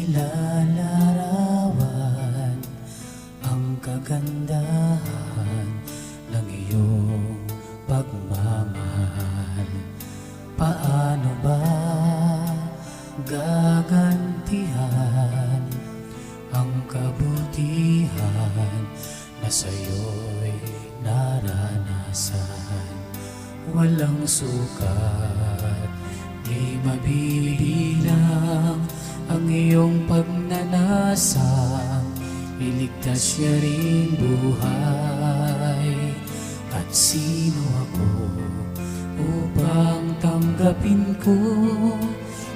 nilalarawan ang kagandahan ng iyong pagmamahal. Paano ba gagantihan ang kabutihan na sa'yo'y naranasan? Walang sukat, di mabibilang ang iyong pagnanasang iligtas niya rin buhay. At sino ako upang tanggapin ko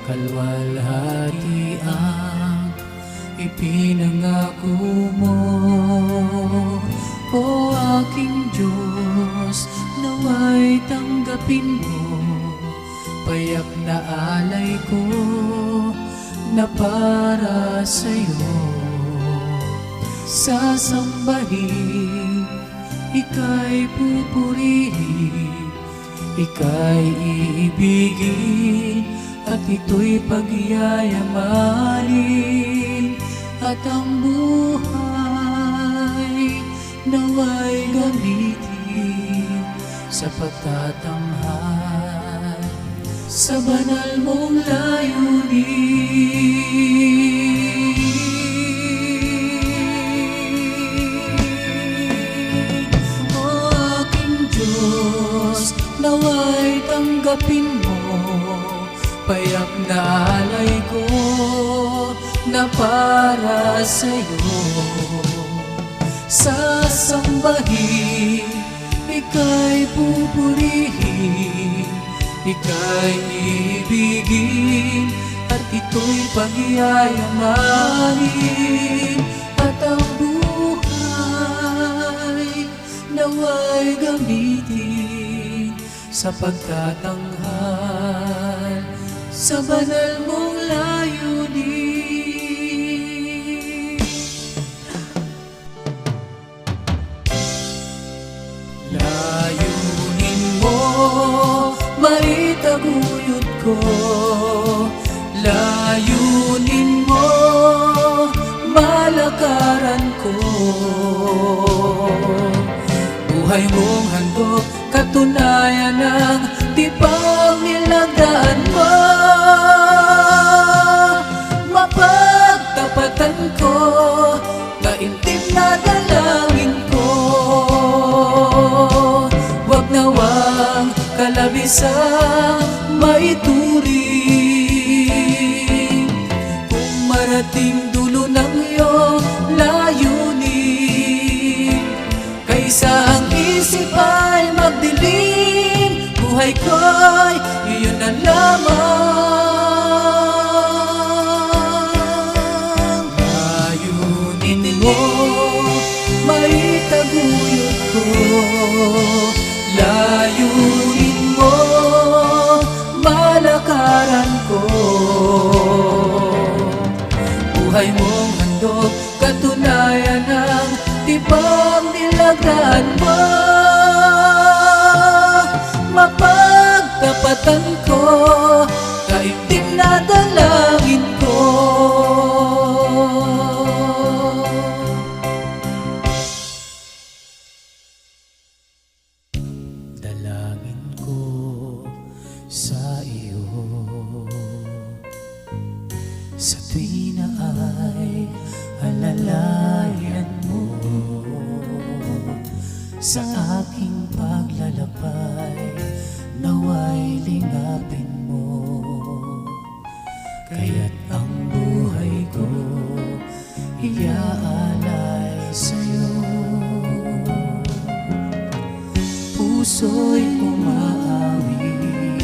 kalwalhati ang ipinangako mo? O aking Diyos, naway tanggapin mo payak na alay ko na para sa'yo. Sasambahin, ika'y pupurihin, ika'y iibigin, at ito'y pagyayamanin. At ang buhay naway gamitin sa pagtatanghal sa banal mong layunin. O aking Diyos, naway tanggapin mo payak na alay ko na para sa'yo. Sasambahin, ika'y pupurihin, ika'y ibigin, at ito'y pagyayamanin. At ang buhay naway gamitin sa pagtatanghal sa banal mong layunin. Layunin mo, maitaguyod ko. Layunin mo, malakaran ko. Buhay mong handog, katunayan ng tipang nilagdaan mo. Mapagtapatan ko, kaintip na dalangin ko. Wag nawang kalabisang maituring. Kung marating dulo ng iyong layunin, kaysa ang isip ay magdilim, buhay ko'y iyon na lamang. Layunin mo, maitaguyod ko. Layunin mo, malakaran ko. Buhay mong handog, katunayan ng tipang nilagdaan mo. Mapagtapatan ko, kaintip na dalangin ko. Dalangin ko sa iyo sa tuwi na ay alalayan mo sa aking paglalakbay, naway lingapin mo. Kaya't ang buhay ko iaalay sa'yo. Puso'y umaawit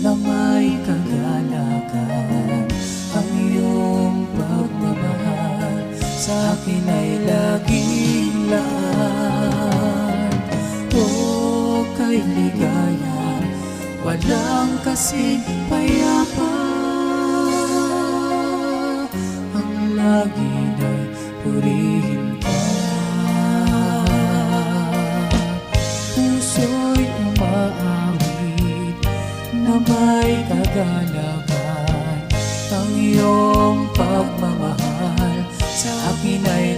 na may kagalakan. Ang iyong pagmamahal sa akin ay laging laan. O kay ligaya, walang kasing payapa. Ang lagi ay purihin ka. Puso'y umaawit na may kagalakan. Ang iyong pagmamahal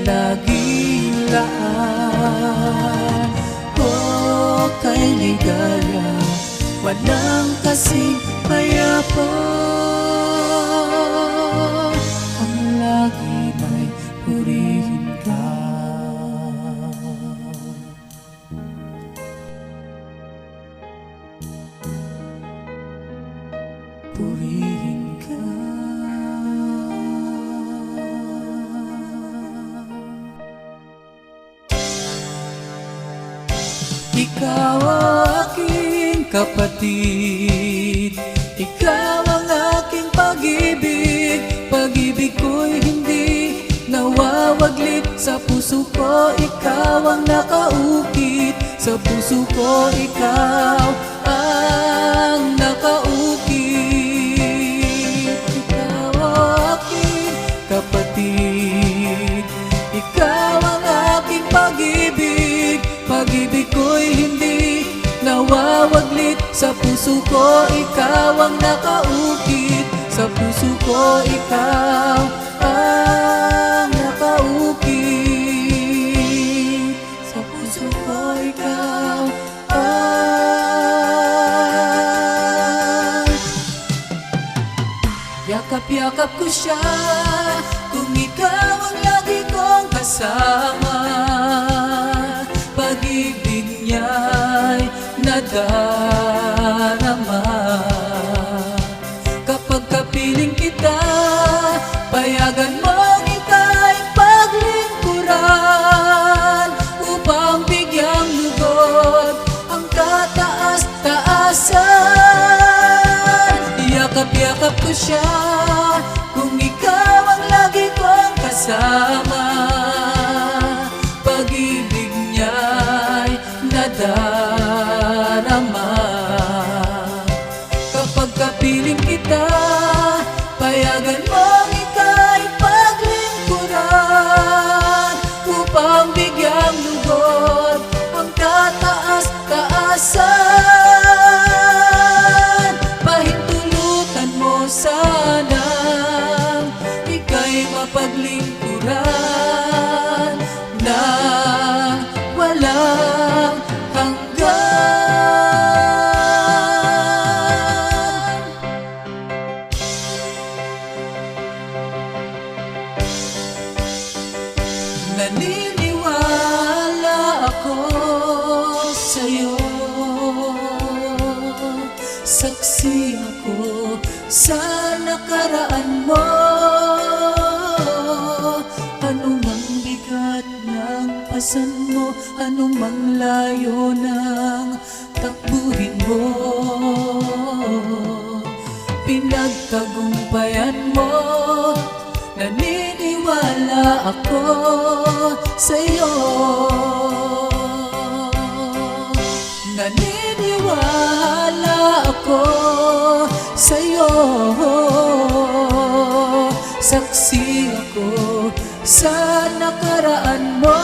laging laan. O kay ligaya, walang kasing payapa. Ang lagi na'y purihin ka. Purihin ka. Ikaw ang aking kapatid, ikaw ang aking pag-ibig. Pag-ibig ko'y hindi nawawaglit. Sa puso ko, ikaw ang nakaukit. Sa puso ko, ikaw ang nakaukit. Ikaw ang aking kapatid, ikaw ang aking pag-ibig. Pag-ibig ko'y hindi nawawaglit. Sa puso ko, ikaw ang nakaukit. Sa puso ko, ikaw ang nakaukit. Sa puso ko, ikaw ang yakap-yakap ko siya. Kung ikaw ang lagi kong kasama, pag-ibig niya'y nadarama. Kapag kapiling kita, payagan mong ika'y paglingkuran, upang bigyang lugod ang kataas-taasan. Yakap-yakap ko siya, kung ikaw ang lagi kong kasama, pag-ibig niya'y nadarama. Kapag kapiling kita, payagan mong ika'y paglingkuran, upang bigyang lugod ang kataas-taasan. Pahintulutan mo sanang ika'y mapaglingkuran na walang hanggan. Naniniwala ako sa'yo, saksi ako sa nakaraan mo. Anumang bigat ng pasan mo, anumang layo ng takbuhin mo, pinagtagumpayan mo. Naniniwala ako sa'yo, naniniwala ako sa'yo, saksi ako sa nakaraan mo.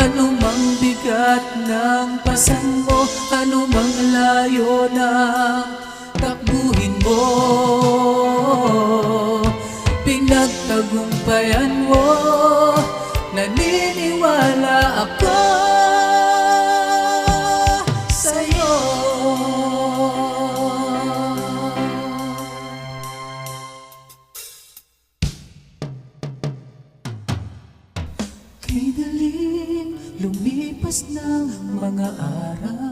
Anumang bigat ng pasan mo, anumang layo ng takbuhin mo, pinagtagumpayan mo. Naniniwala ako sa'yo. Kay daling lumipas ng mga araw,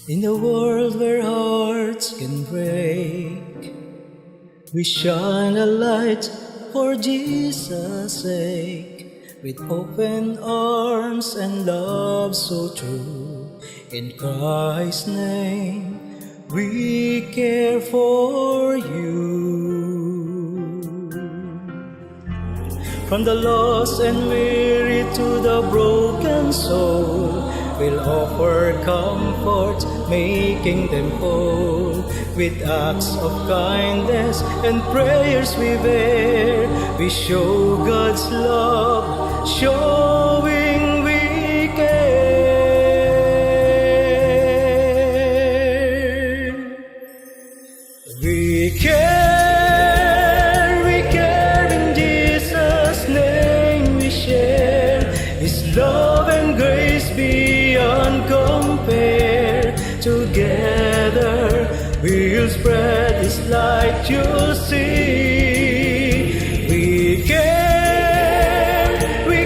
In a world where hearts can break, we shine a light for Jesus' sake, with open arms and love so true. In Christ's name, we care for you. From the lost and weary to the broken soul, we'll offer comfort, making them whole. With acts of kindness and prayers we bear, we show God's love, showing we care. We care in Jesus' name we share. His love and grace beyond compare. Together we'll spread His light, you'll see. We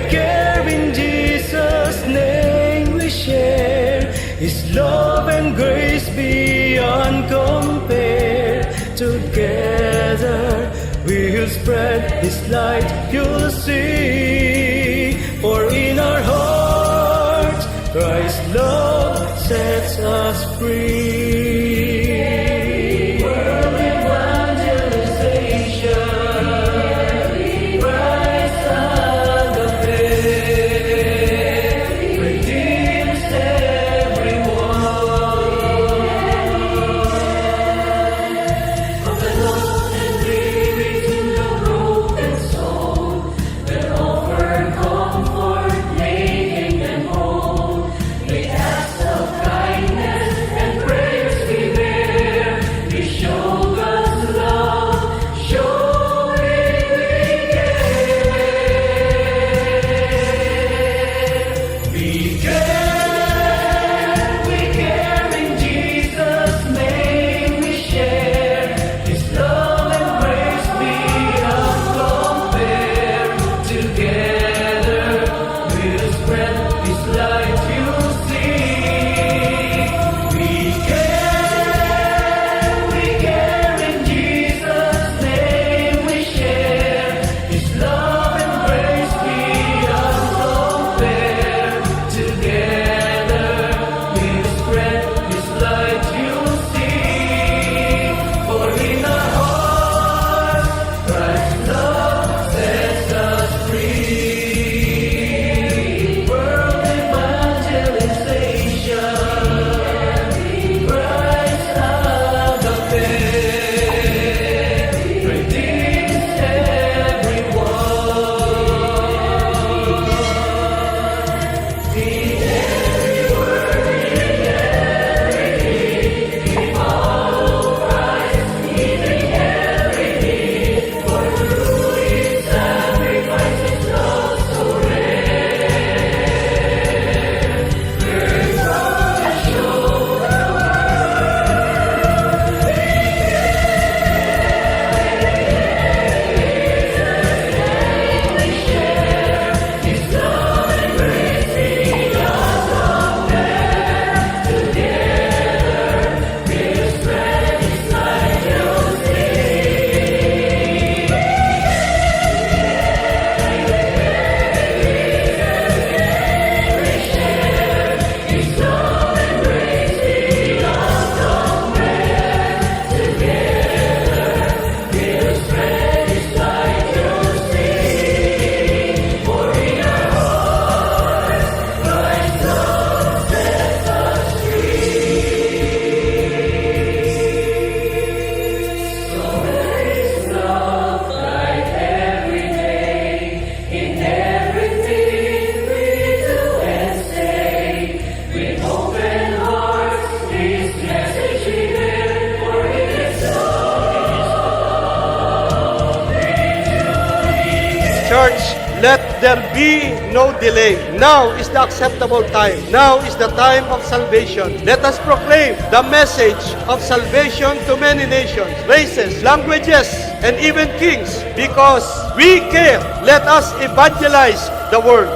care in Jesus' name we share. His love and grace beyond compare. Together we'll spread His light, you'll see. For in our hearts Christ's love sets us free. World evangelization, Christ agape, redeems everyone. From the lost and weary to the broken soul, we'll offer comfort, making them whole. We ask of kindness and prayers we bear. We show God's love, showing we care. We care in Jesus' name we share. His love and grace beyond compare. Together we'll spread His light, you'll see. We care in Jesus' name we share. His love and grace beyond compare. Together we'll spread His light, you'll see. For in our hearts Christ's love sets us free. World evangelization, Christ agape, redeems everyone. In every word, in every deed, we follow Christ, meeting every need. For through His sacrifice, His love so rare, we're proud to show the His love and grace beyond compare. Together we'll spread His light, you'll see. His love and grace beyond compare. Together we'll spread His light, you'll see. For in our hearts Christ's love sets us free. So raise love like every day, in everything we do and say. With open hearts this message we bear, for it is Church, let there be no delay. Now is the acceptable time. Now is the time of salvation. Let us proclaim the message of salvation to many nations, races, languages, and even kings, because we care. Let us evangelize the world.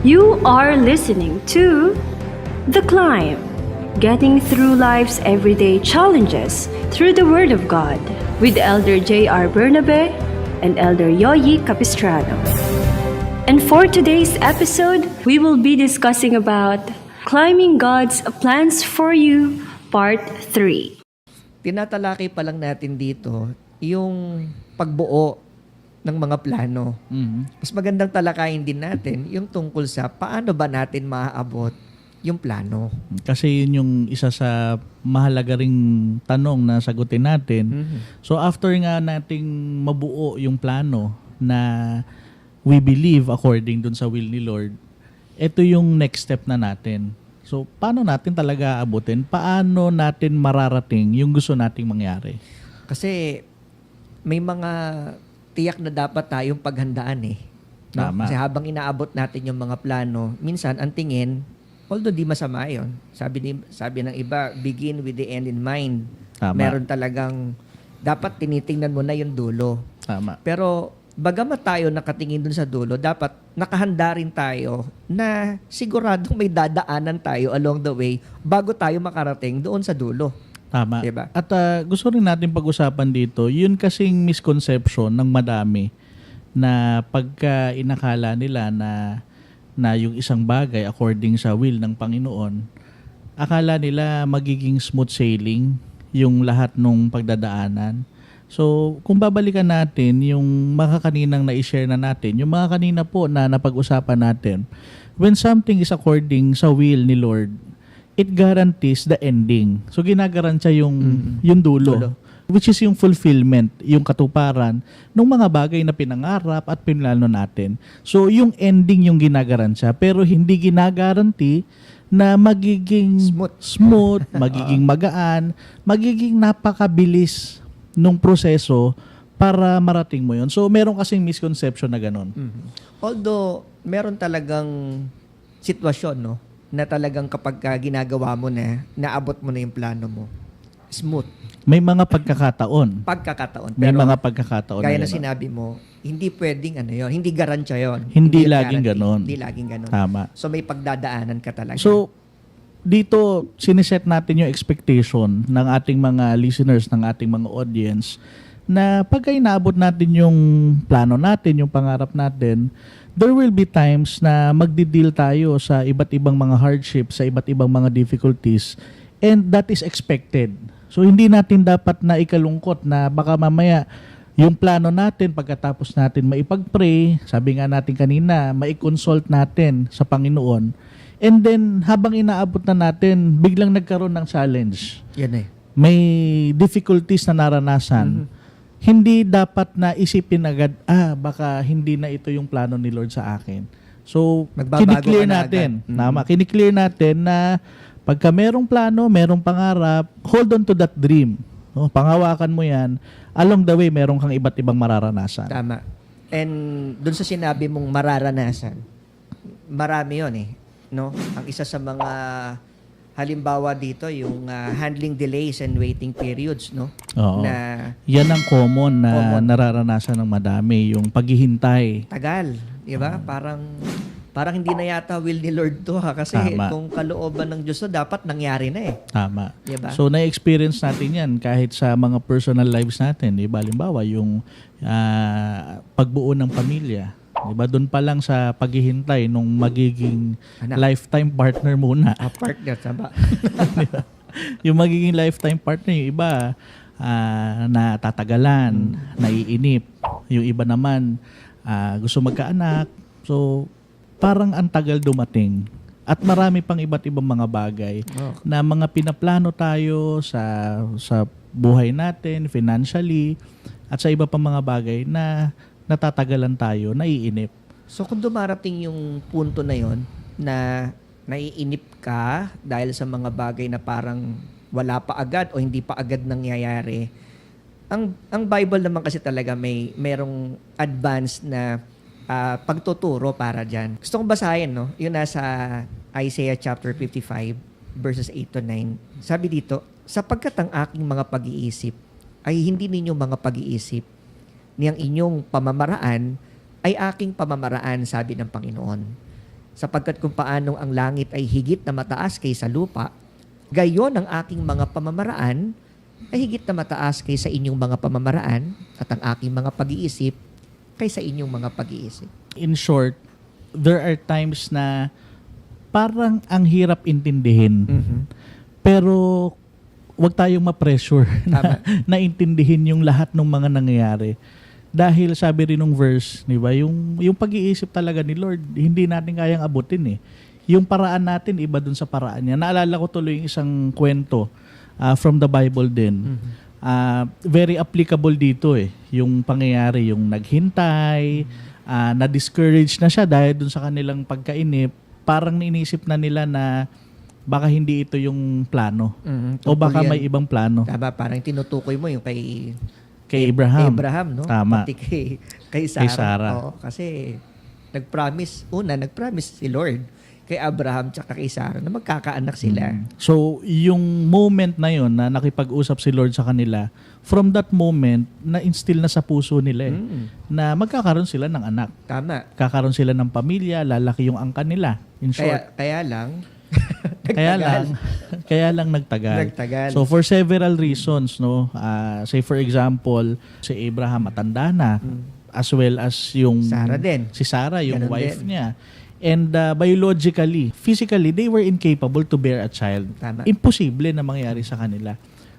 You are listening to The Climb, getting through life's everyday challenges through the Word of God with Elder J.R. Bernabe and Elder Yoyi Capistrano. And for today's episode, we will be discussing about Climbing God's Plans for You, Part 3. Tinatalakay pa lang natin dito yung pagbuo ng mga plano. Mas magandang talakayin din natin yung tungkol sa paano ba natin maaabot yung plano. Kasi yun yung isa sa mahalaga ring tanong na sagutin natin. So after nga nating mabuo yung plano na we believe according dun sa will ni Lord, ito yung next step na natin. So paano natin talaga abutin? Paano natin mararating yung gusto nating mangyari? Kasi may mga tiyak na dapat tayong paghandaan eh. No? Tama. Kasi habang inaabot natin yung mga plano, minsan ang tingin, although di masama yun, sabi ng iba, begin with the end in mind. Tama. Meron talagang, dapat tinitingnan mo na yung dulo. Tama. Pero bagamat tayo nakatingin dun sa dulo, dapat nakahanda rin tayo na siguradong may dadaanan tayo along the way bago tayo makarating doon sa dulo. Tama. Diba? At gusto rin natin pag-usapan dito, yun kasing misconception ng madami na pagka inakala nila na yung isang bagay according sa will ng Panginoon, akala nila magiging smooth sailing yung lahat ng pagdadaanan. So, kung babalikan natin yung mga kaninang na-share na natin, yung mga kanina po na napag-usapan natin, when something is according sa will ni Lord, it guarantees the ending. So, ginagarantiya yung dulo. Which is yung fulfillment, yung katuparan ng mga bagay na pinangarap at pinlano natin. So, yung ending yung ginagarantiya, pero hindi ginagaranti na magiging smooth magiging magaan, magiging napakabilis nung proseso para marating mo yun. So, meron kasing misconception na ganun. Although, meron talagang sitwasyon, no? Na talagang kapag ginagawa mo na, naabot mo na yung plano mo. Smooth. May mga pagkakataon. Pagkakataon. May Pero, mga pagkakataon gaya na na ganun. sinabi mo, hindi pwedeng hindi garantiya yun. Hindi yun laging guarantee. ganon. Hindi laging ganon. Tama. So, may pagdadaanan ka talaga. So, dito, siniset natin yung expectation ng ating mga listeners, ng ating mga audience, na pagka inaabot natin yung plano natin, yung pangarap natin, there will be times na magdi-deal tayo sa iba't ibang mga hardships, sa iba't ibang mga difficulties, and that is expected. So, hindi natin dapat na ikalungkot na baka mamaya yung plano natin, pagkatapos natin maipag-pray, sabi nga natin kanina, maikonsult natin sa Panginoon, and then, habang inaabot na natin, biglang nagkaroon ng challenge. Yan eh. May difficulties na naranasan. Hindi dapat na isipin agad, baka hindi na ito yung plano ni Lord sa akin. So, Magbabago kiniklear ka na natin. agad. Tama, kiniklear natin na pagka merong plano, merong pangarap, hold on to that dream. No, panghawakan mo yan. Along the way, meron kang iba't ibang mararanasan. Tama. And dun sa sinabi mong mararanasan, marami yun eh. No? Ang isa sa mga halimbawa dito, yung handling delays and waiting periods, no? Oo. Na Yan ang common na Common. nararanasan ng madami, yung paghihintay. tagal, di ba? Parang hindi na yata will ni Lord to kasi Tama. kung kalooban ng Diyos to, dapat nangyari na eh. Tama. Diba? So, na-experience natin yan kahit sa mga personal lives natin. Diba? Halimbawa, yung pagbuo ng pamilya. Diba? Doon pa lang sa paghihintay nung magiging Anak. lifetime partner muna. Partner, tama. Yung magiging lifetime partner, yung iba na tatagalan, naiinip. Yung iba naman gusto magkaanak. So, parang ang tagal dumating. At marami pang iba't ibang mga bagay na mga pinaplano tayo sa buhay natin, financially, at sa iba pang mga bagay na natatagalan tayo, naiinip. So kung dumarating yung punto na yon na naiinip ka dahil sa mga bagay na parang wala pa agad o hindi pa agad nangyayari, ang Bible naman kasi talaga merong advanced na pagtuturo para dyan. Gusto kong basahin, no? Yun nasa Isaiah chapter 55, verses 8 to 9. Sabi dito, sapagkat ang aking mga pag-iisip ay hindi ninyong mga pag-iisip, niyang inyong pamamaraan ay aking pamamaraan, sabi ng Panginoon. sapagkat kung paanong ang langit ay higit na mataas kaysa lupa, gayon ang aking mga pamamaraan ay higit na mataas kaysa inyong mga pamamaraan at ang aking mga pag-iisip kaysa inyong mga pag-iisip. In short, there are times na parang ang hirap intindihin. Pero wag tayong ma-pressure na, na intindihin yung lahat ng mga nangyayari. Dahil sabi rin ng verse, di ba, yung pag-iisip talaga ni Lord, hindi natin kayang abutin eh. Yung paraan natin, iba dun sa paraan niya. Naalala ko tuloy yung isang kwento from the Bible din. Very applicable dito eh. Yung pangyayari, yung naghintay, na-discourage na siya dahil dun sa kanilang pagkainip. Parang inisip na nila na baka hindi ito yung plano. O baka may ibang plano. Tama, parang tinutukoy mo yung kay Abraham. no? Tama. Pati kay Sarah. Oo, kasi nag-promise si Lord kay Abraham tsaka kay Sarah na magkakaanak sila. So, yung moment na yon na nakipag-usap si Lord sa kanila, from that moment, na-instill na sa puso nila na magkakaroon sila ng anak. Tama. Kakaroon sila ng pamilya, lalaki yung angkan nila. In short. Kaya lang, Kaya lang nagtagal. Nagtagal. So for several reasons, no. Say for example, si Abraham matanda na, as well as yung Sarah din. si Sarah, yung Ganun wife din. niya. And biologically, physically, they were incapable to bear a child. Tama. Imposible na mangyari sa kanila.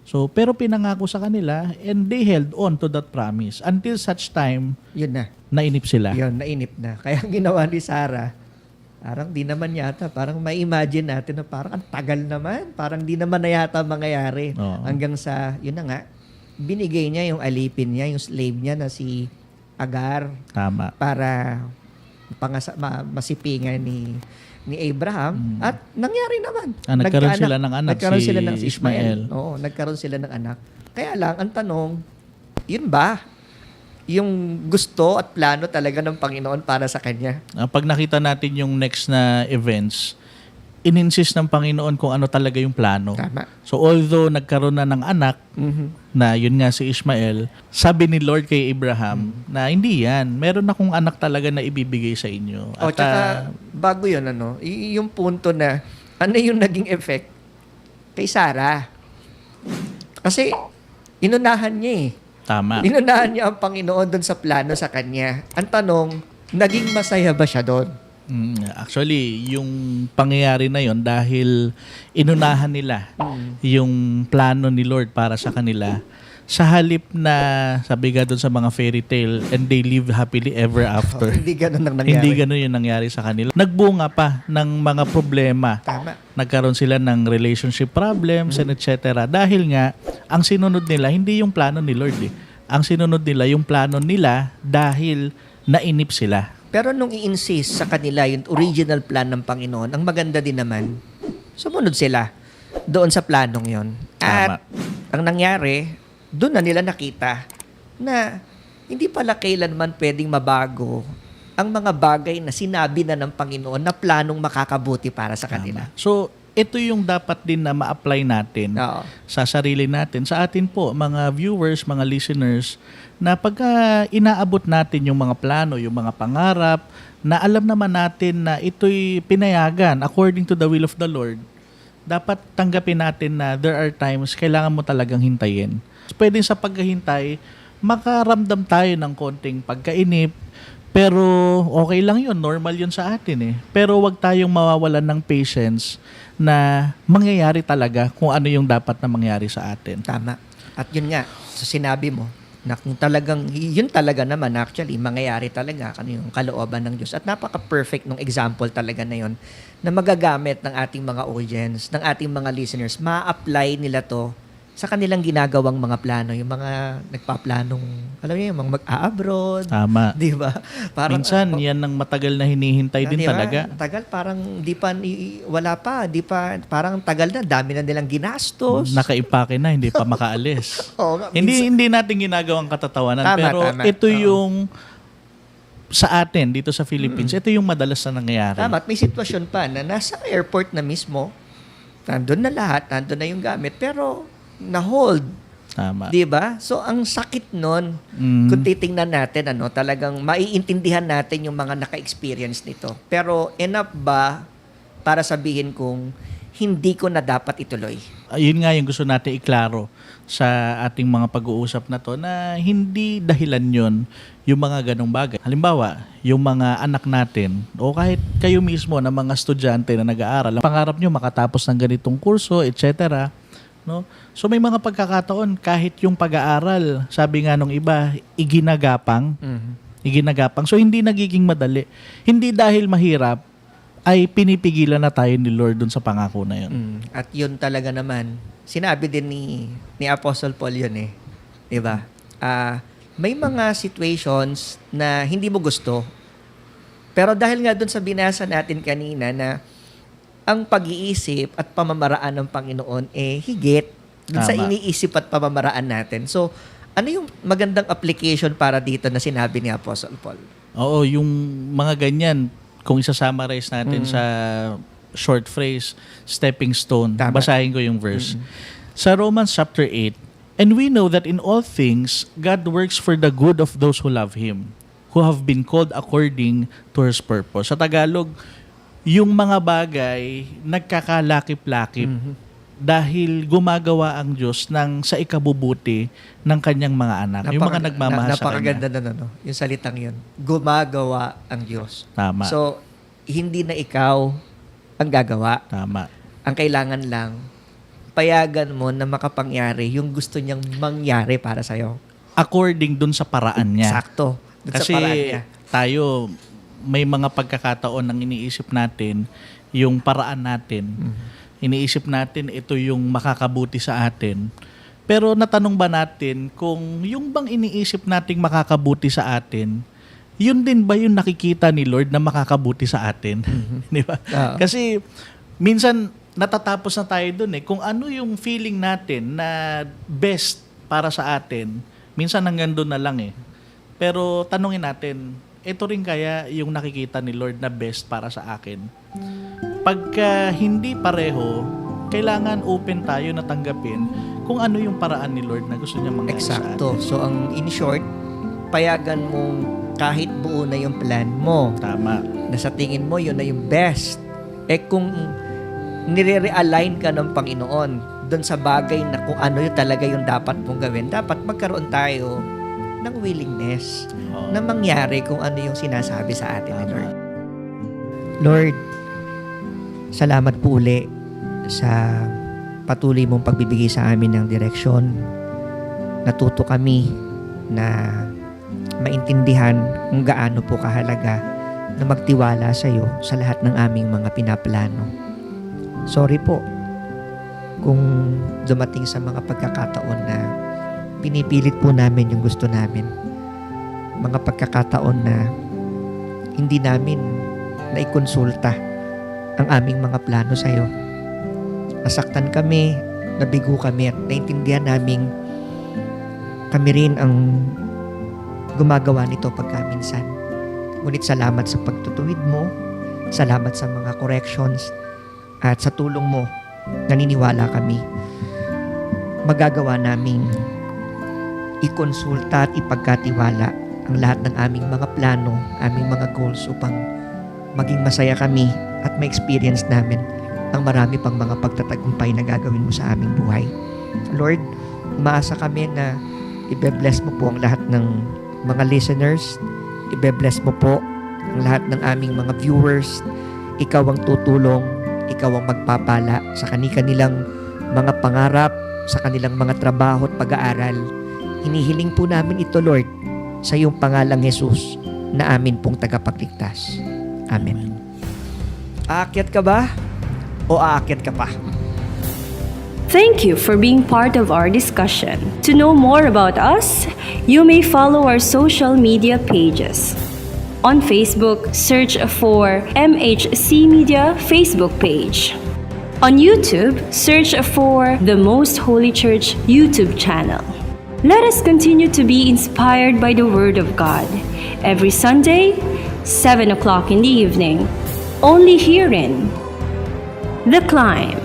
So, pero pinangako sa kanila and they held on to that promise until such time Yun na. nainip sila. Yun, nainip na. Kaya ang ginawa ni Sarah, parang di naman yata, parang may imagine natin na parang ang tagal naman. Parang di naman na yata mangyayari. Oo. Hanggang sa, yun na nga, binigay niya yung alipin niya, yung slave niya na si Agar Tama. para masipingan ni Abraham at nangyari naman. Nagkaroon sila ng anak, Nagkaroon si sila ng Ishmael. Oo, nagkaroon sila ng anak. Kaya lang, ang tanong, yun ba? Yung gusto at plano talaga ng Panginoon para sa kanya? Pag nakita natin yung next na events, in-insist ng Panginoon kung ano talaga yung plano. Tama. So although nagkaroon na ng anak, na yun nga si Ishmael, sabi ni Lord kay Abraham na hindi yan. Meron akong anak talaga na ibibigay sa inyo. O, tsaka, bago yun, yung punto na, ano yung naging effect kay Sarah? Kasi, inunahan niya eh. Tama. Inunahan niya ang Panginoon doon sa plano sa kanya. Ang tanong, naging masaya ba siya doon? Actually, yung pangyayari na yon dahil inunahan nila yung plano ni Lord para sa kanila, sa halip na, sabi nga doon sa mga fairy tale, and they live happily ever after. Hindi ganun ang nangyari. Hindi ganun yung nangyari sa kanila. Nagbunga pa ng mga problema. Tama. Nagkaroon sila ng relationship problems and etc. Dahil nga, ang sinunod nila, hindi yung plano ni Lord eh. Ang sinunod nila, yung plano nila dahil nainip sila. Pero nung i-insist sa kanila yung original plan ng Panginoon, ang maganda din naman, sumunod sila doon sa planong yon. At ang nangyari, doon na nila nakita na hindi pala kailanman pwedeng mabago ang mga bagay na sinabi na ng Panginoon na planong makakabuti para sa kanila. So, ito yung dapat din na ma-apply natin Oo. sa sarili natin. Sa atin po, mga viewers, mga listeners, na pagka inaabot natin yung mga plano, yung mga pangarap, na alam naman natin na ito'y pinayagan according to the will of the Lord, dapat tanggapin natin na there are times kailangan mo talagang hintayin. Pwede sa paghahintay, makaramdam tayo ng konting pagkainip, pero okay lang yun, normal yun sa atin eh. Pero wag tayong mawawalan ng patience na mangyayari talaga kung ano yung dapat na mangyari sa atin. Tama. At yun nga, sa sinabi mo, na kung talagang, yun talaga naman actually, mangyayari talaga yung kalooban ng Diyos. At napaka-perfect nung example talaga na yun na magagamit ng ating mga audience, ng ating mga listeners, ma-apply nila to sa kanilang ginagawang mga plano, yung mga nagpaplanong, alam niyo, yung mga mag-a-abroad. Tama. Di ba? Parang, Minsan, yan ang matagal na hinihintay din di ba? talaga. Tagal, parang parang tagal na, dami na nilang ginastos. Nakaipake na, hindi pa makaalis. Oo nga, Hindi natin ginagawang katatawanan. Tama, pero tama. ito Oo. yung sa atin, dito sa Philippines, ito yung madalas na nangyayari. Tama, at may sitwasyon pa na nasa airport na mismo, nandun na lahat, nandun na yung gamit, pero na-hold Tama. 'Di ba? So ang sakit nun, kung titingnan natin, talagang maiintindihan natin yung mga naka-experience nito. Pero enough ba para sabihin kong hindi ko na dapat ituloy? Yun nga yung gusto natin iklaro sa ating mga pag-uusap na to, na hindi dahilan yun yung mga ganong bagay. Halimbawa, yung mga anak natin o kahit kayo mismo na mga estudyante na nag-aaral, ang pangarap nyo makatapos ng ganitong kurso, etc. No? So may mga pagkakataon kahit yung pag-aaral, sabi nga nung iba, iginagapang. Iginagapang. So hindi nagiging madali. Hindi dahil mahirap ay pinipigilan na tayo ni Lord dun sa pangako na yun. At yun talaga naman, sinabi din ni Apostle Paul yun eh. 'Di ba? May mga situations na hindi mo gusto. Pero dahil nga dun sa binasa natin kanina na ang pag-iisip at pamamaraan ng Panginoon higit dun sa Tama. iniisip at pamamaraan natin. So, ano yung magandang application para dito na sinabi ni Apostle Paul? Oo, yung mga ganyan, kung isa-summarize natin sa short phrase, stepping stone. Tama. Basahin ko yung verse. Sa Romans chapter 8, "And we know that in all things, God works for the good of those who love Him, who have been called according to His purpose." Sa Tagalog, yung mga bagay nagkakalakip-lakip dahil gumagawa ang Diyos ng sa ikabubuti ng kanyang mga anak. Yung mga nagmamahal sa Kanya. Napakaganda na, yung salitang yun. Gumagawa ang Diyos. Tama. So, hindi na ikaw ang gagawa. Tama. Ang kailangan lang, payagan mo na makapangyari yung gusto niyang mangyari para sa'yo. According dun sa paraan niya. Sakto. Dun Kasi sa paraan niya. tayo, may mga pagkakataon nang iniisip natin yung paraan natin. Iniisip natin ito yung makakabuti sa atin. Pero natanong ba natin kung yung bang iniisip nating makakabuti sa atin, yun din ba yung nakikita ni Lord na makakabuti sa atin? Di ba? Oo. Kasi minsan natatapos na tayo dun eh. Kung ano yung feeling natin na best para sa atin, minsan hanggang doon na lang eh. Pero tanungin natin, ito rin kaya yung nakikita ni Lord na best para sa akin? Pagka hindi pareho, kailangan open tayo na tanggapin kung ano yung paraan ni Lord na gusto niya mangyari sa atin. Eksakto. So, in short, payagan mong kahit buo na yung plan mo, Tama. na sa tingin mo, yun na yung best. Kung nire-realign ka ng Panginoon doon sa bagay na kung ano yung talaga yung dapat mong gawin, dapat magkaroon tayo ng willingness Oo. na mangyari kung ano yung sinasabi sa atin ni Lord. Lord, salamat po uli sa patuloy mong pagbibigay sa amin ng direksyon. Natuto kami na maintindihan kung gaano po kahalaga na magtiwala sa iyo sa lahat ng aming mga pinaplano. Sorry po kung dumating sa mga pagkakataon na pinipilit po namin yung gusto namin. Mga pagkakataon na hindi namin naikonsulta ang aming mga plano sa iyo. Nasaktan kami, nabigo kami at naintindihan naming kami rin ang gumagawa nito pagkaminsan. Ngunit salamat sa pagtutuwid mo, salamat sa mga corrections, at sa tulong mo, naniniwala kami, magagawa naming ikonsulta at ipagkatiwala ang lahat ng aming mga plano, aming mga goals upang maging masaya kami at ma-experience namin ang marami pang mga pagtatagumpay na gagawin mo sa aming buhay. Lord, umaasa kami na ibe-bless mo po ang lahat ng mga listeners, ibe-bless mo po ang lahat ng aming mga viewers. Ikaw ang tutulong, ikaw ang magpapala sa kanilang mga pangarap, sa kanilang mga trabaho at pag-aaral. Hinihiling po namin ito, Lord, sa iyong pangalang Jesus na amin pong tagapagligtas. Amen. Aakyat ka ba? O aakyat ka pa? Thank you for being part of our discussion. To know more about us, you may follow our social media pages. On Facebook, search for MHC Media Facebook page. On YouTube, search for the Most Holy Church YouTube channel. Let us continue to be inspired by the Word of God. Every Sunday, 7 o'clock in the evening, only here in The Climb.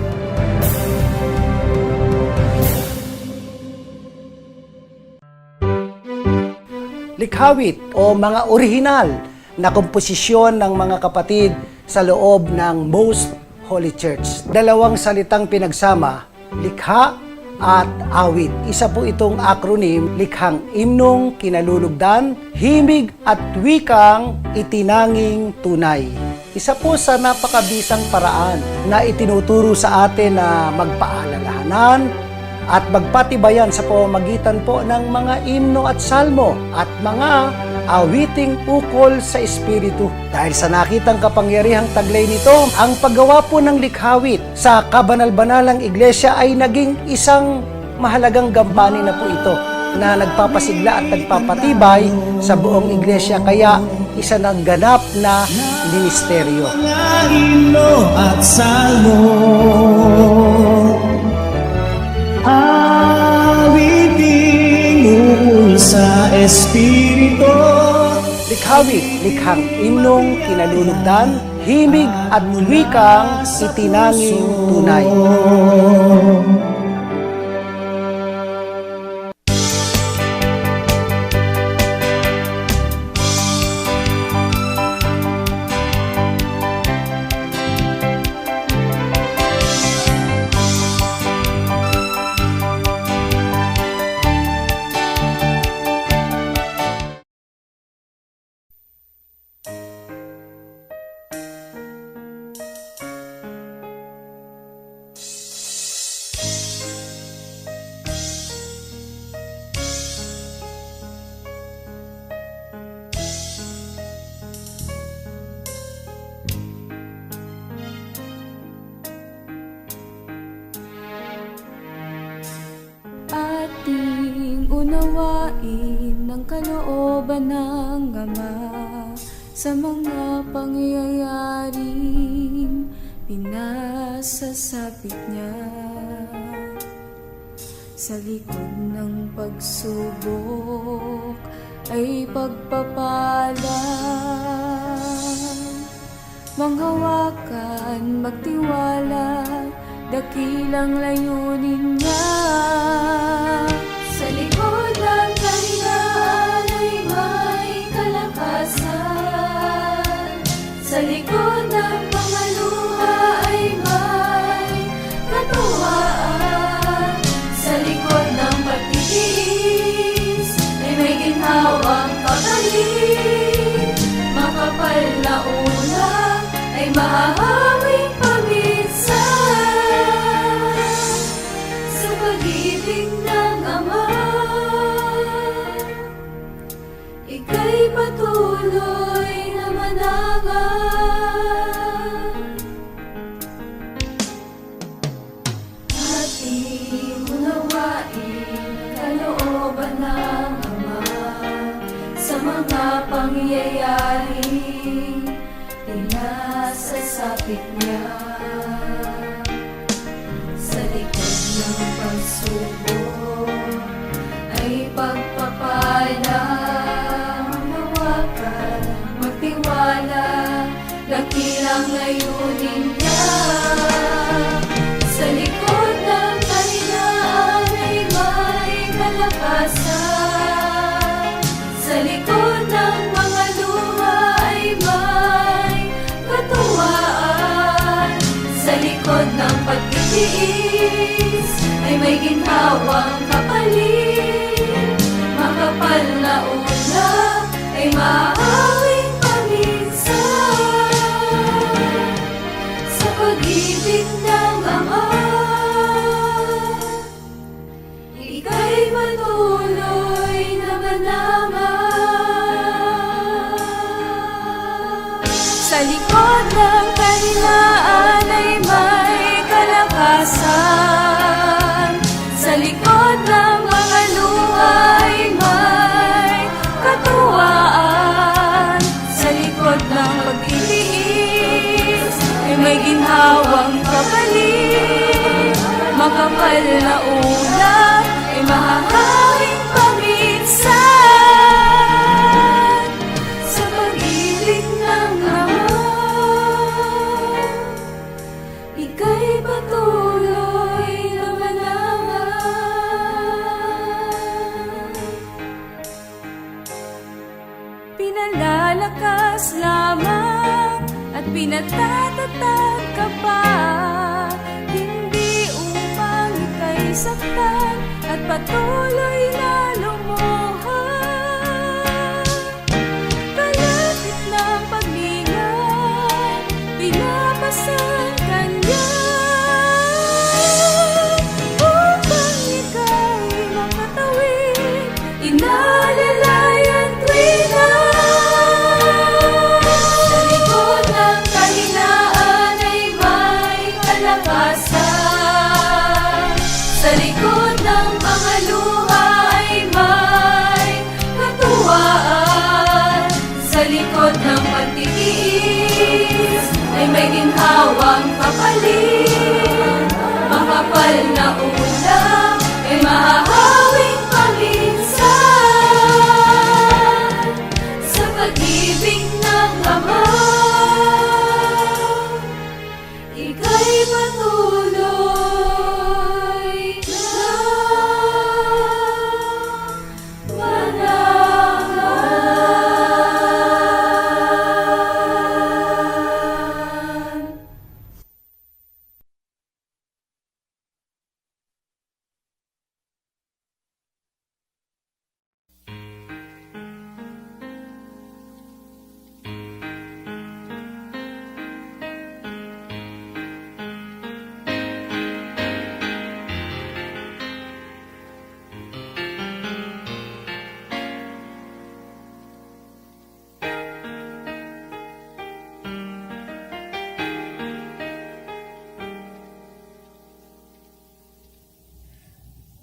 likhawit o mga orihinal na komposisyon ng mga kapatid sa loob ng Most Holy Church. Dalawang salitang pinagsama, likha at awit. Isa po itong acronym, likhang imnong kinalulugdan, himig at wikang itinanging tunay. Isa po sa napakabisang paraan na itinuturo sa atin na magpaalalahanan at magpatibayan sa pamamagitan po ng mga imno at salmo at mga awiting ukol sa Espiritu. Dahil sa nakitang kapangyarihang taglay nito, ang paggawa po ng likhawit sa kabanal-banalang iglesia ay naging isang mahalagang gampanin na po ito na nagpapasigla at nagpapatibay sa buong iglesia, kaya isa ng ganap na ministeryo. Mga himno at salmo, awiting ukol sa Espiritu. Likhawit, likhang imnong kinalulugdan, himig at wikang itinanging tunay. Ating unawain ng kalooban ng Ama sa mga pangyayaring pinasasapit niya. Sa likod ng pagsubok ay pagpapala. Manghawakan, magtiwala, dakilang layunin niya. Sa likod ng kahinaan ay may kalakasan. Sa likod ng mga luha ay may katuwaan. Sa likod ng pagtitiis ay may ginhawang kapalit. Makapal na ulam ay mahahawing paminsan. Sa pag-ibig ng Ama, ika'y patuloy na manangan. Ating unawain kalooban ng Ama sa mga pangyayaring pinasasapit niya. Sa likod ng pagsubok ay pagpapala. Mawakan, magtiwala, dakilang layunin niya. Sa likod ng kahinaan ay may kalakasan. Sa likod ng mga luha ay may katuwaan. Sa likod ng pagtitiis ay may ginhawang kapalit. Makapal na ulam ay maahawing paminsan. Sa pag-ibig ng Ama, ika'y patuloy na manangan. Sa likod ng kahinaan ay may kalakasan. Sa likod ng mga luha ay may katuwaan. Sa likod ng pagtitiis ay may ginhawang kapalit. Makapal na ulam ay mahahawing paminsan. Sa pag-ibig ng Ama, ika'y patuloy na manangan. Pinatatatag ka pa, hindi upang ika'y saktan at patuloy na lumuha. Kalapit ng paglingan, pinapasan ka niya upang ika'y makatawid. Inalalayan tuwina sa likod ng kahinaan ay may kalakasan. Sa likod ng mga luha ay may katuwaan. Sa likod ng pagtitiis ay may ginhawang kapalit. Makapal na ulam ay mahahawing paminsan. Sa pag-ibig ng Ama, ika'y patuloy na manahan.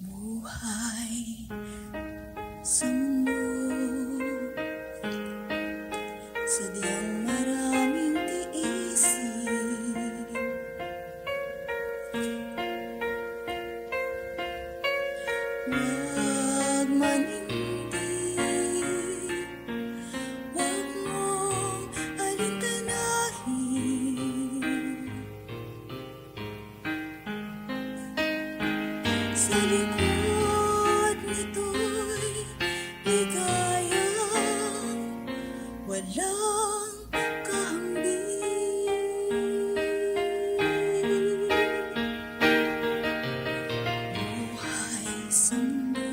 Buhay sa mundo, sadyang maraming tiisin. Huwag manindig, huwag mong alintanahin. Sa likod nito'y ligaya, walang kahambing. Buhay sa mundo,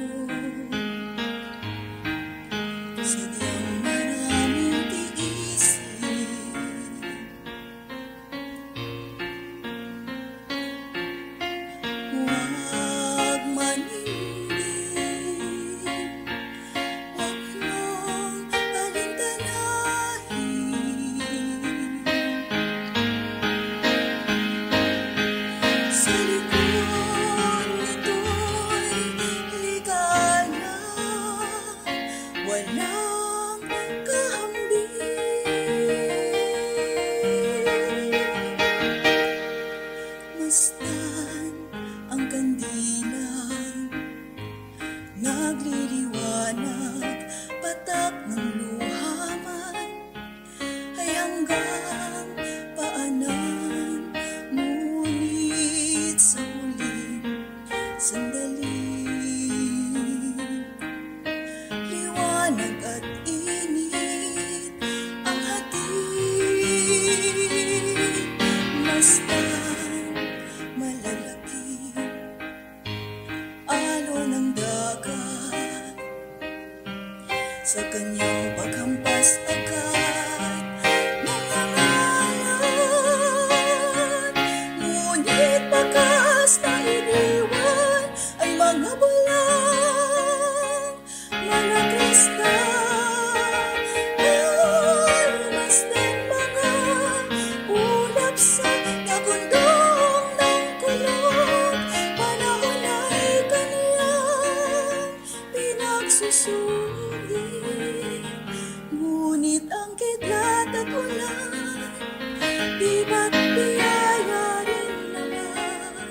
sadyang maraming tiisin. Huwag manindig, huwag mong alintanahin. Sa likod nito'y ligaya, walang kahambing. Masdan ang kandilang nagliliwanag, patak ng luha man ay hanggang paanan. Ngunit sa huling sandali, liwanag at init ang hatid. Masdan malalaki alon ng dagat, sa kanyang paghampas agad nangangalan. Ngunit bakas na iniwan ay mga bulang malagristal. Masdan mga ulap sa nagundong ng kulog. Panahon ay kaniyang pinagsusuri. Ngunit ang kidlat at ulan, di ba't biyaya rin naman?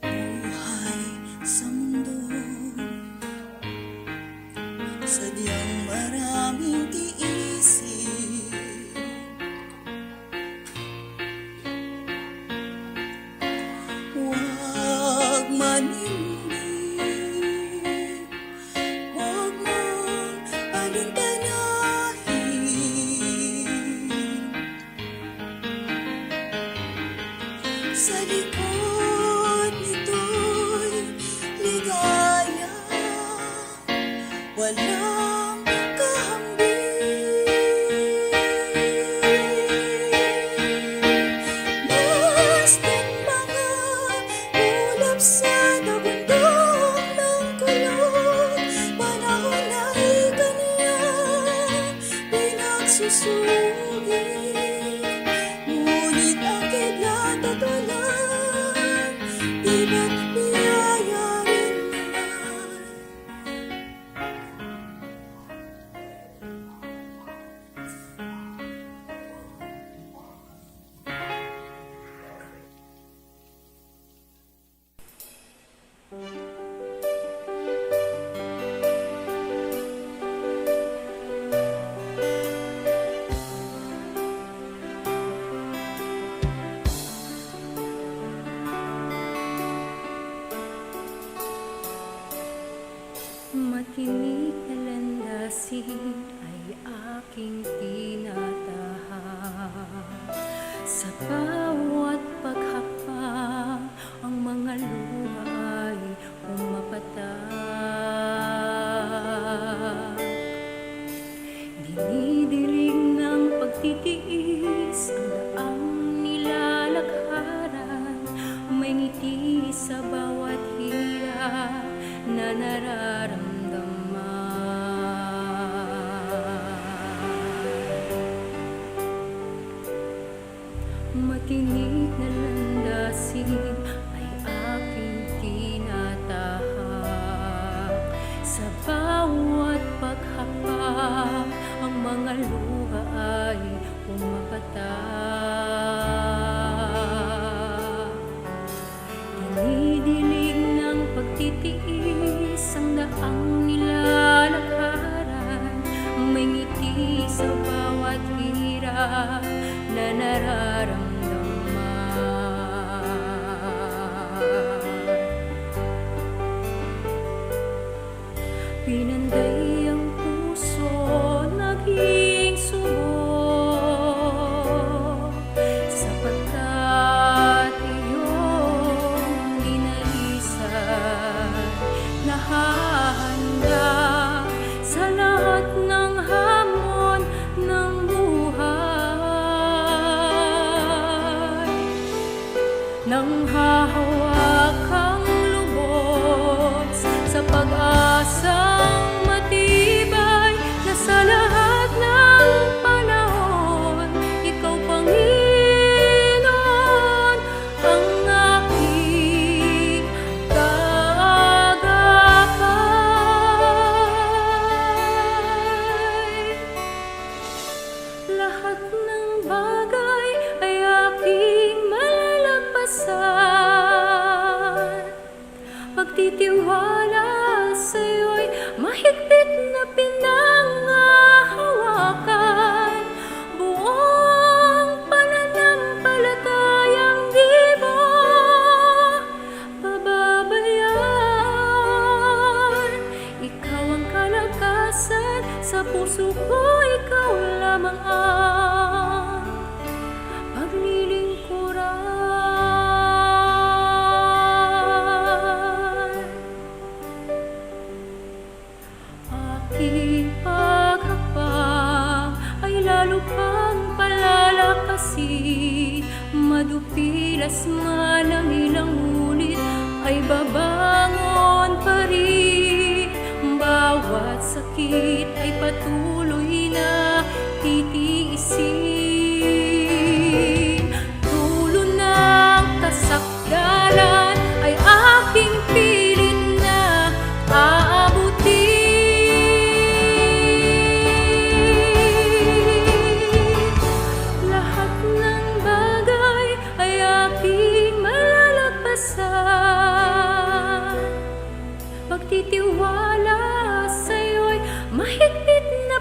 Buhay sa mundo, sadyang maraming tiisin. Huwag manindig, sa likod nito'y ligaya, walang kahambing. Basta't mga ulap sa nabundok ng kulot, panahon ay kaniyang pinagsusugi. Ngunit ang kidlat at walang di ba't biyaya rin naman. Matinik na landasin ay aking tinatahak. Sa bawat paghakbang, ang mga luha ay pumapatak. Dinidilig ng pagtitiis ang daang nilalakharan. May ngiti sa bawat hirap na nararamdaman. Matinik na landasin ay aking tinatahak. Sa bawat paghakbang, ang mga luha ay pumapatak. Dinidilig ng pagtitiis ang daang nilalakaran. May ngiti sa bawat hirap na nararamdaman. Pinanday ang puso, naging subok, sapagkat iyong dinalisan. Nahahanda sa lahat ng hamon ng buhay. Nang hahawak kang lubos sa pag-asang matibay, na sa lahat ng panahon, ikaw, Panginoon, ang aking kaagapay. Lahat ng bagay ay aking malalampasan. Pagtitiwala sa'yo'y mahigpit na pinangahawakan. Buong pananampalatayang di mo pababayaan. Ikaw ang kalakasan sa puso ko, ikaw lamang ang paglilingkuran. Aking paghakbang ay lalo pang palalakasin. Madupilas man ang ilang ulit, ay babangon pa rin. Bawat sakit ay patuloy na titiisin. Dulo ng kasakdalan ay aking pilit na aabutin. Lahat ng bagay ay aking malalampasan. Pagtitiwala sa'yo'y mahigpit na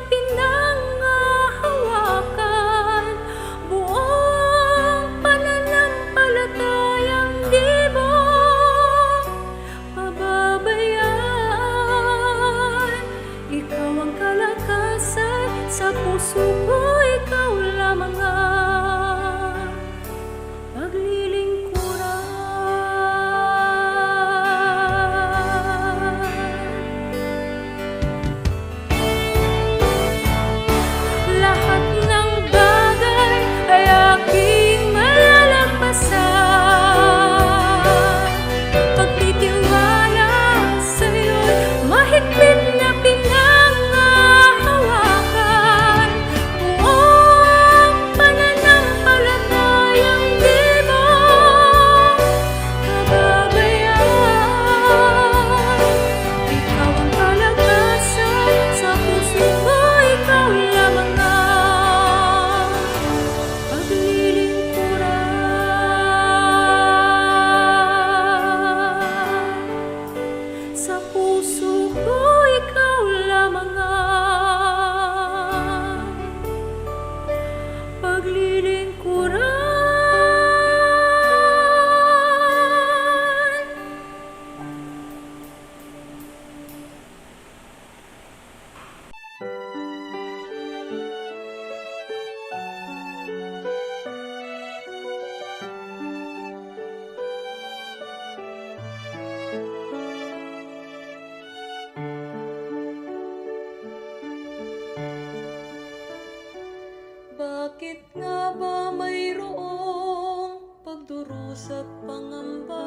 Bakit nga ba mayroong pagdurusa at pangamba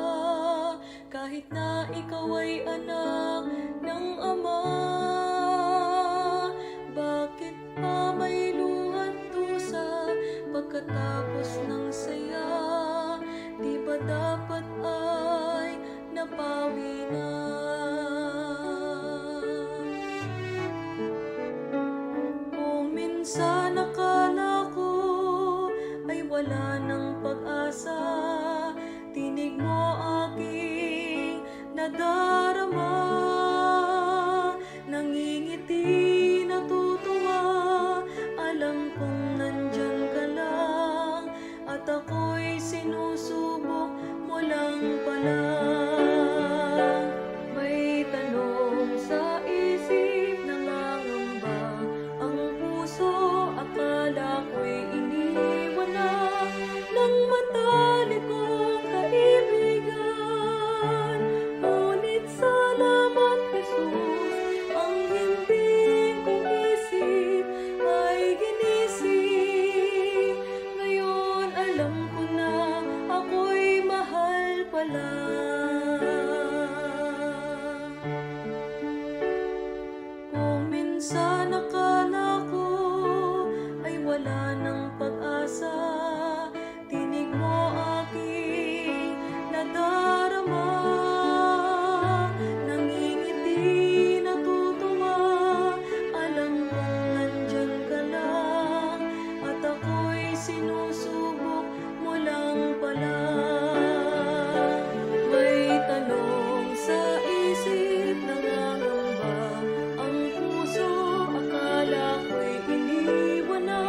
kahit na ikaw ay anak ng Ama? Bakit pa may luha at dusa pagkatapos ng saya? Di ba dapat ay napawi na? Kung minsan akala ko ay wala ng pag-asa, tinig mo aking nadarama. Nangingiti, natutuwa, alam kong nandyan ka lang, at ako'y sinusubok mo lang pala. May tanong sa isip, nangangamba ang puso, akala ko'y iniwan na ng matalik kong kaibigan. Ngunit salamat, Jesus, ang himbing kong isip ay ginising. Ngayon alam ko na ako'y mahal pala. Kung minsan akala ko ay wala ng pag-asa, tinig mo aking nadarama. Nangingiti, natutuwa, alam kong nandyan ka lang, at ako'y sinusubok mo lang pala. May tanong sa isip, nangangamba ang puso, akala ko'y iniwan na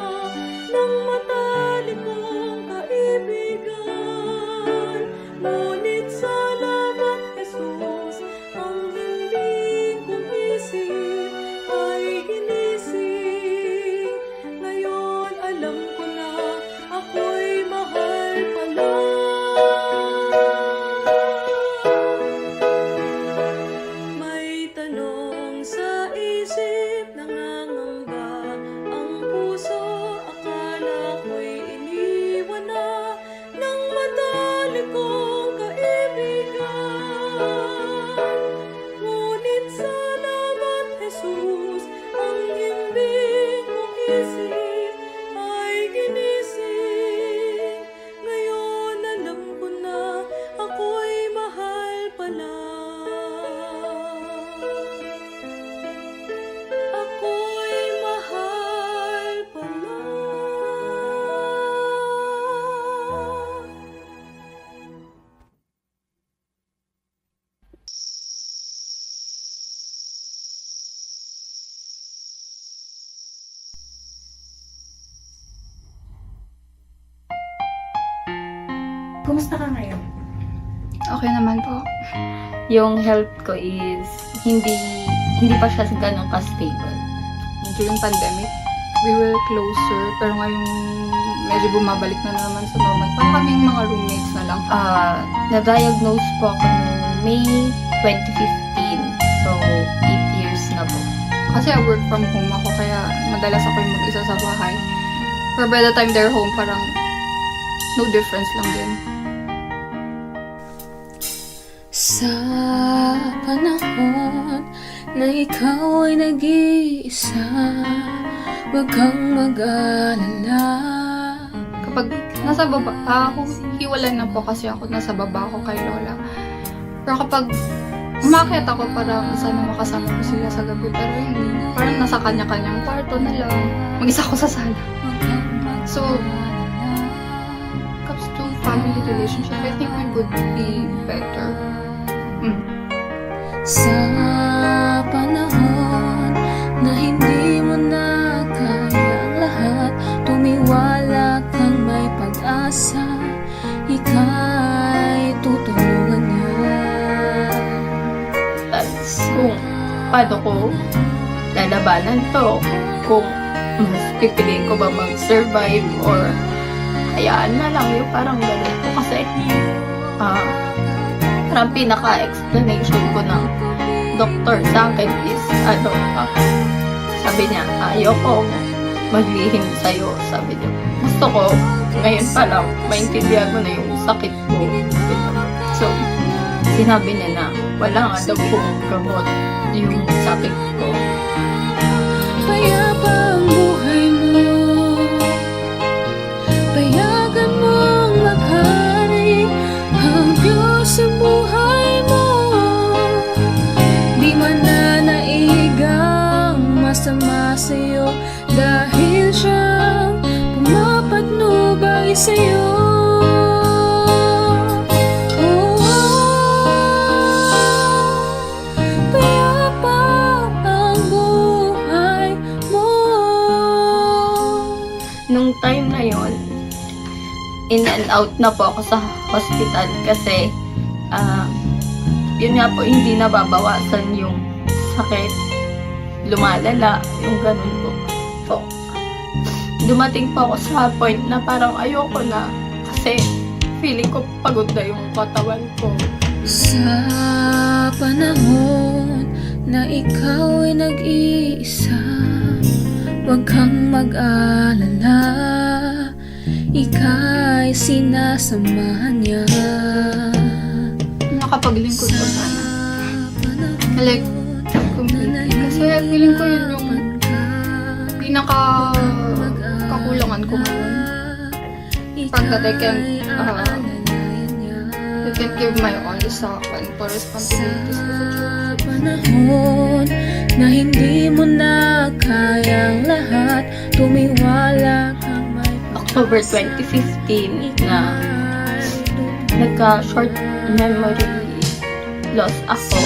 ng matalik kong kaibigan. Ngunit salamat, Jesus, ang himbing kong isip ay ginising. Ngayon alam ko na ako'y mahal pala. May tanong sa isip, nangangamba ang puso, akala ko'y iniwan na ng matalik kong kaibigan. Ngunit salamat, Jesus, ang himbing kong isip ay ginising. Ngayon alam ko na ako'y mahal pala. Ako'y mahal pala. Kumusta ka ngayon? Okay naman po. Yung health ko is hindi pa siya ganun ka-stable. During pandemic, we were closer, pero ngayong medyo bumabalik na naman sa normal. Parang kaming mga roommates na lang. Na-diagnose po ako noong May 2015. So, 8 years na po. Kasi I work from home ako, kaya madalas ako yung mag-isa sa bahay. Pero by the time they're home, parang no difference lang din. Sa panahon na ikaw ay nag-iisa, huwag kang mag-alala. Kapag nasa baba, hiwalay na po kasi ako, nasa baba ako kay Lola. Pero kapag umakyat ako, parang sana makasama ko sila sa gabi. Pero hindi, parang nasa kanya-kanyang kwarto na lang. Mag-isa ako sa sala. So, comes to family relationship, I think we would be better. Sa panahon na hindi mo na kaya ang lahat, tumiwala kang may pag-asa, ika'y tutulungan niya. That's kung paano ko lalabanan to. Kung mas pipiliin ko ba mag-survive or hayaan na lang yung parang ganun po. Kasi parang pinaka-explanation ko ng doktor sa akin is sabi niya, ayoko maglihim sa'yo, sabi niya. gusto ko, ngayon pa lang, maintindihan mo na yung sakit ko. So, sinabi niya na wala nga daw pong gamot yung sakit ko. Payapa ang buhay mo, payagan mong maghari ang Diyos sa buhay mo. Di man na naigang masama sa'yo, dahil siyang pumapatnubay sa'yo. Payapa ang buhay mo. Nung time na yon, in and out na po ako sa hospital kasi yun nga po, hindi nababawasan yung sakit, lumalala, yung ganun po. So, dumating po ako sa point na parang ayoko na kasi feeling ko pagod na yung katawan ko. Sa panahon na ikaw ay nag-iisa, huwag kang mag-alala, ika'y sinasamahan niya. Nakapaglingkod ko sana. Like, kasi feeling ko yun yung pinaka-kakulangan ko ngayon. Pag that I can give my all sa akin for responsibilities ko sa church. Panahon na hindi mo na kayang lahat, tumiwala kang may October 2015 na nagka-short memory loss ako.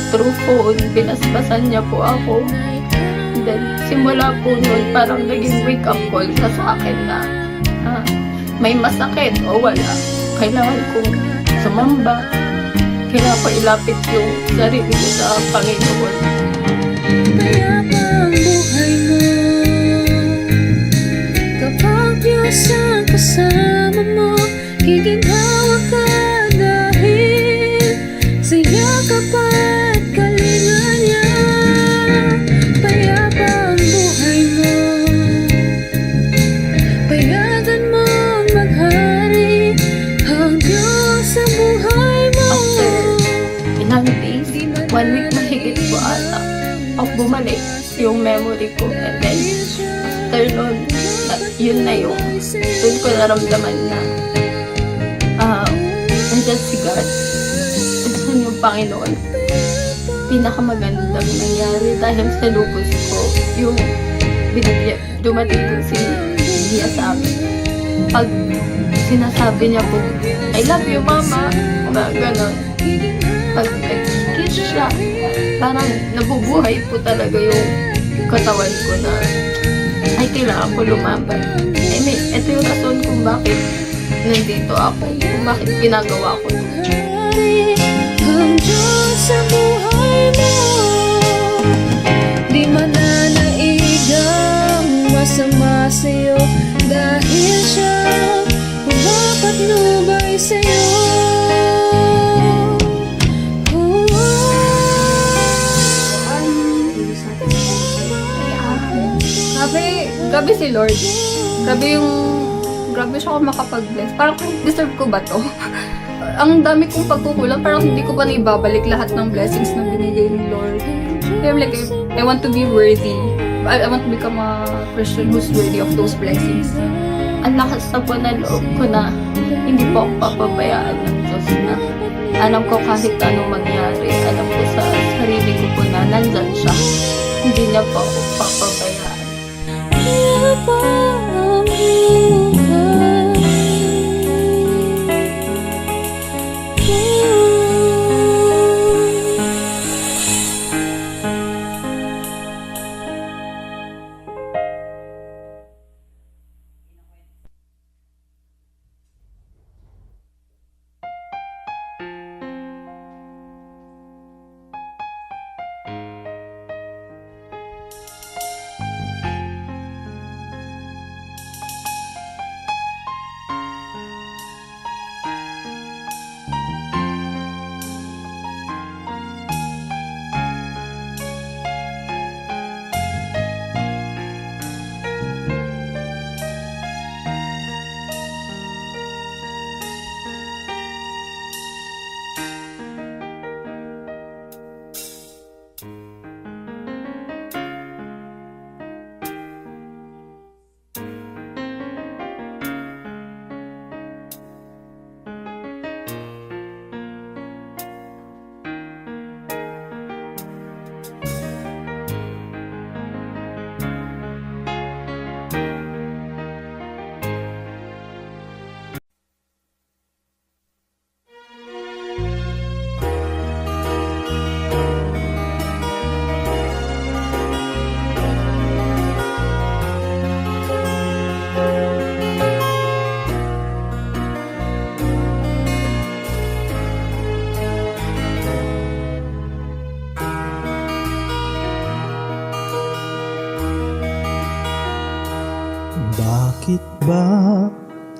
Through phone, binasbasan niya po ako. And then, simula po noon, parang naging wake-up call siya sa akin na may masakit o wala. Kailangan kong sumamba. Kailangan ko ilapit yung sarili ko sa Panginoon. payapa ang buhay mo, kapag Diyos ang kasama mo, giginhawa ka dahil sa yakap at kalinga niya. Payapa ang buhay mo, payagan mong maghari ang Diyos sa buhay mo. After ilang days, 1 week mahigit po ata, bumalik yung memory ko. And then, after nun, yun na yung, doon ko naramdaman na, nandiyan si God, nandiyan yung Panginoon. Pinakamagandang nangyari dahil sa lupus ko, yung dumating po si Lia sa amin. Pag sinasabi niya po, I love you, Mama, na gano'n. Pag nag-kiss siya, parang nabubuhay po talaga yung katawan ko na ay kailangan ko lumaban. I mean, ito yung rason kung bakit nandito ako, kung bakit ginagawa ko ito. Ang Diyos sa buhay mo, di mananaigang masama sa'yo, dahil siya pumapatnubay sa'yo. Grabe si Lord. Grabe siya kung makapag-bless. Parang deserve ko ba to? Ang dami kong pagkukulang, parang hindi ko pa naibabalik lahat ng blessings na binigay ni Lord. I'm like, I want to be worthy. I want to become a Christian who's worthy of those blessings. Ang lakas na po na loob ko na hindi po ako papabayaan ng Diyos na alam ko kahit anong mangyari, alam ko sa sarili ko po na nandyan siya. Hindi niya po ako papabayaan. Payapa ang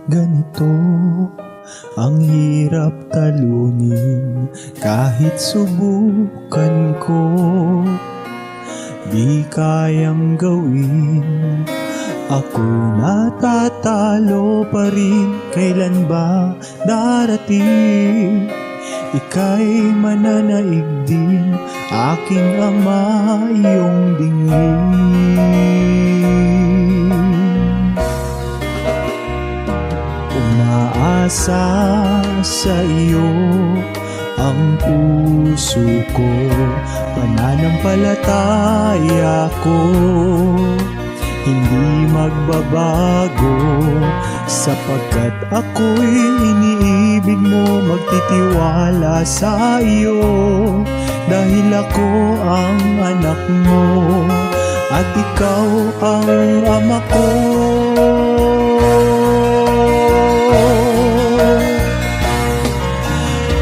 ganito ang hirap talunin kahit subukan ko. Di kayang gawin, ako natatalo pa rin. Kailan ba darating? Ika'y mananaig din, aking ama, iyong dingin. Umaasa sa iyo ang puso ko, pananampalataya ko, hindi magbabago, sapagkat ako'y iniibig mo. Magtitiwala sa iyo dahil ako ang anak mo at ikaw ang ama ko.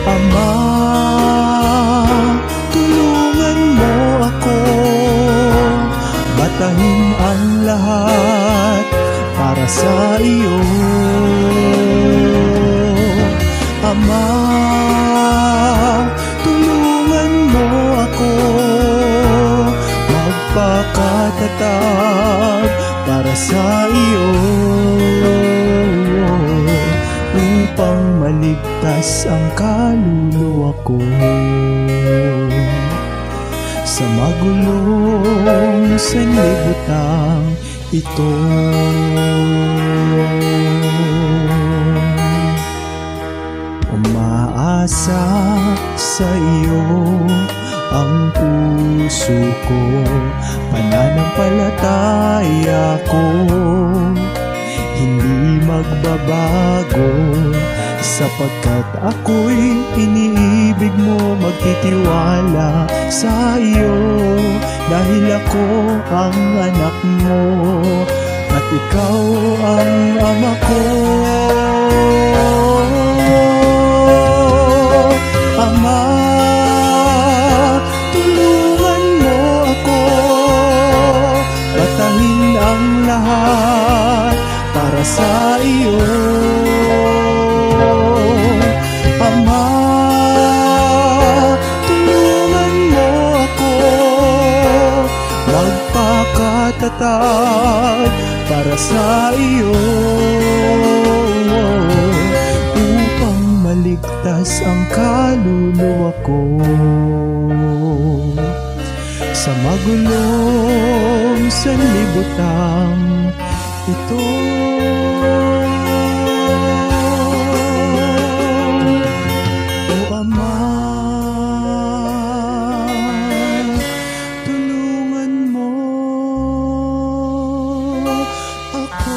Ama, tulungan mo ako, batahin ang lahat para sa iyo. Ama, tulungan mo ako, magpakatatag para sa iyo, upang maligtas ang kaluluwa ko sa magulong sanlibutan ito. Umaasa sa iyo ang puso ko, pananampalataya ko, hindi magbabago, sapagkat ako'y iniibig mo. Magtitiwala sa iyo dahil ako ang anak mo at ikaw ang ama ko. Ama, tulungan mo ako, batahin ang lahat para sa iyo. Ama, tulungan mo ako, magpakatatag para sa iyo, upang maligtas ang kaluluwa ko sa magulong sanlibutan ito. O Ama, tulungan mo ako.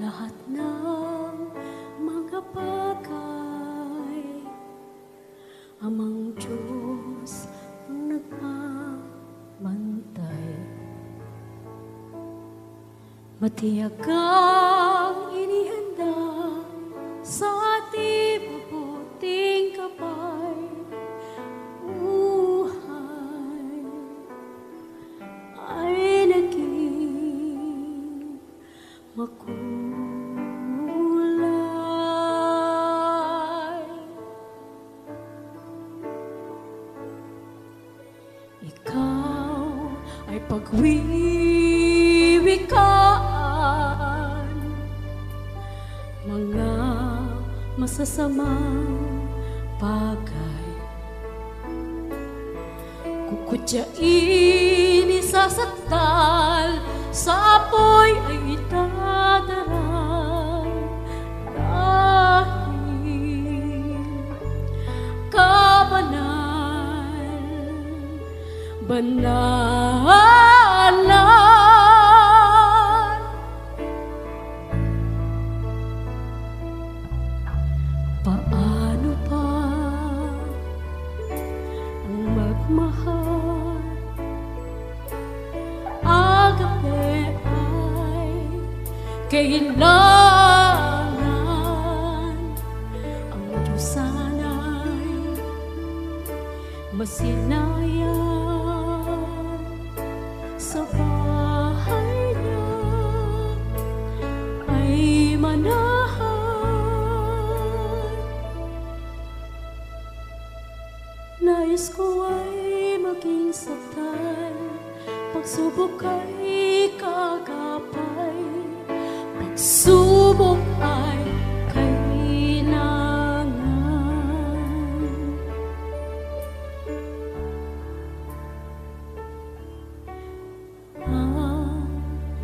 Lahat ng mga bagay, amang Diyos ang nagmamantay. Matiyag ang inihanda sa ating mabuting kapay. Buhay ay naging makulay. Ikaw ay pagwiwikaan mga masasamang bagay. Kukutyain, isasaktal, sa apoy ay itadaran. Dahil labanan. Paano pa ang magmahal? Agape ay kailangan. Ang Diyos sana'y masilayan sa bahay niya ay manahan. Nais ko ay maging saktan, pagsubok ay kagapay, pagsubok ay kailangan. Ang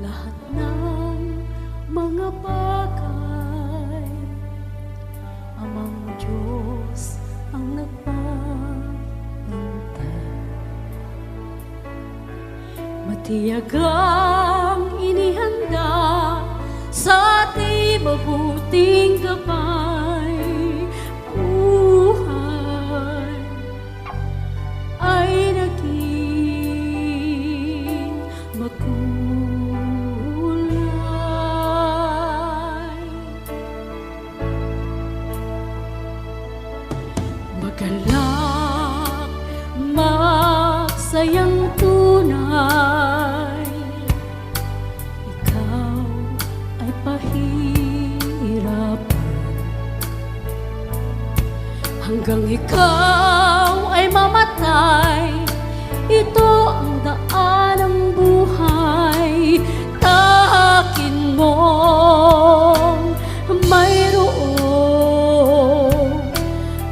lahat ng mga bagay, Amang Diyos ang nagbabantay. Matiyagang inihanda sa ating mabuting gabay. Buhay ay naging makulay. Magalak, magsayang tunay, ikaw ay pahirapan hanggang ikaw ay mamatay. Ito ang daan ng buhay. Tahakin mong mayroong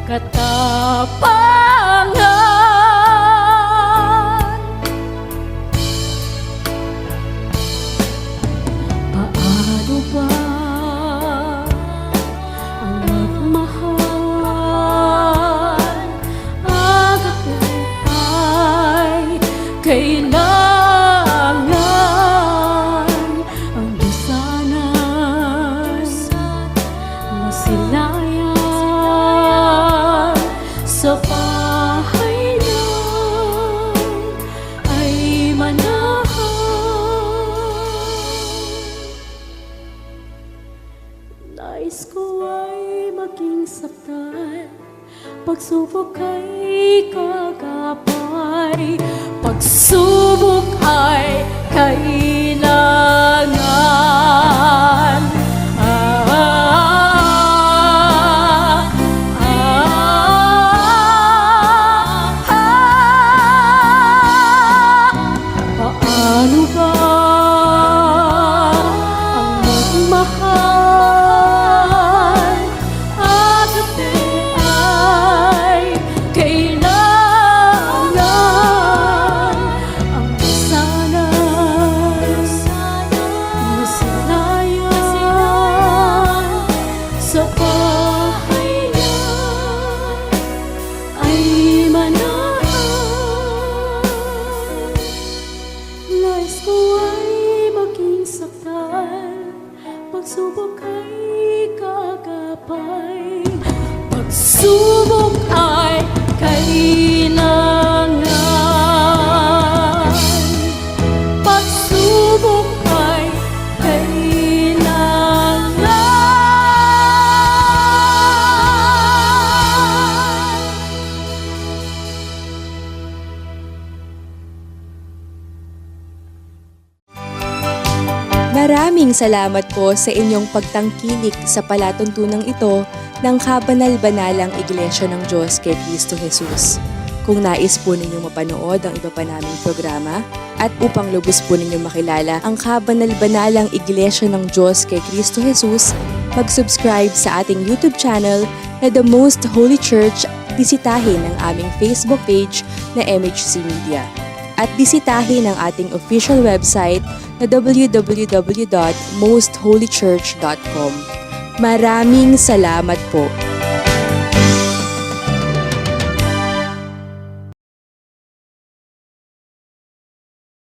katapangan. Paano ba ang magmahal? Agape ay kailangan. Ang Diyos sana'y masilayan sa bahay niya ay manahan. Nais ko ay maging saktan, pagsubok ay kagapay, pagsubok ay kailangan. Paano ba ang magmahal? Agape ay kailangan. Ang sana'y masilayan sa bahay niya ay manahan. Nais ko ay maging saktan, pagsubok ay kagapay, pagsubok ay kailangan. Pagsubok ay kailangan. Maraming salamat po sa inyong pagtangkilik sa palatuntunang ito ng Kabanal-Banalang Iglesia ng Diyos kay Cristo Jesus. Kung nais po ninyong mapanood ang iba pa naming programa at upang lubos po ninyong makilala ang Kabanal-Banalang Iglesia ng Diyos kay Cristo Jesus, mag-subscribe sa ating YouTube channel na The Most Holy Church. Bisitahin ang aming Facebook page na MHC Media. At bisitahin ang ating official website na www.mostholychurch.com. Maraming salamat po.